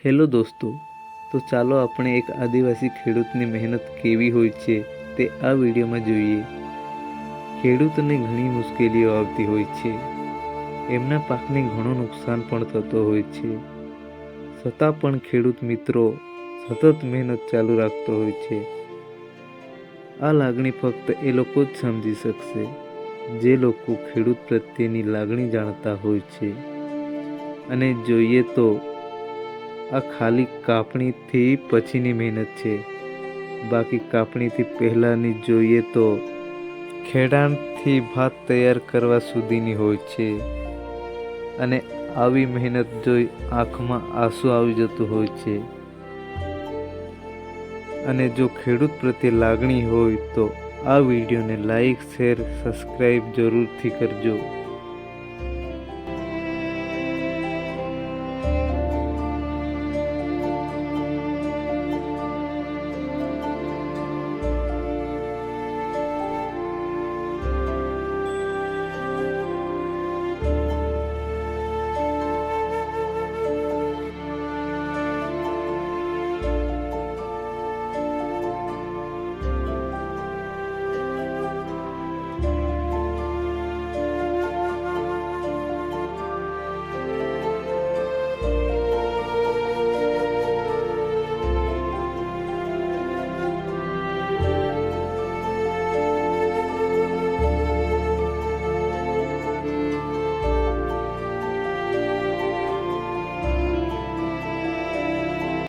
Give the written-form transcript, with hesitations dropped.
Hello દોસ્તો, તો ચાલો આપણે એક આદિવાસી ખેડૂતની મહેનત કેવી હોય છે તે આ વિડીયોમાં જોઈએ. ખેડૂતને ઘણી મુશ્કેલીઓ આવતી હોય છે. એમના પાકને ઘણું નુકસાન પણ થતો હોય છે. છતાં પણ ખેડૂત મિત્રો સતત મહેનત ચાલુ રાખતો હોય છે. આ લાગણી ફક્ત એ લોકો જ સમજી શકશે જે લોકો ખેડૂત પ્રત્યેની લાગણી જાણતા હોય છે. અને જોઈએ તો આ ખાલી કાપણીથી પછીની મહેનત છે. બાકી કાપણીથી પહેલાંની જોઈએ તો ખેડાણથી ભાત તૈયાર કરવા સુધીની હોય છે. અને આવી મહેનત જોઈ આંખમાં આંસુ આવી જતું હોય છે. અને જો ખેડૂત પ્રત્યે લાગણી હોય તો આ વિડીયોને લાઈક, શેર, સબસ્ક્રાઈબ જરૂરથી કરજો.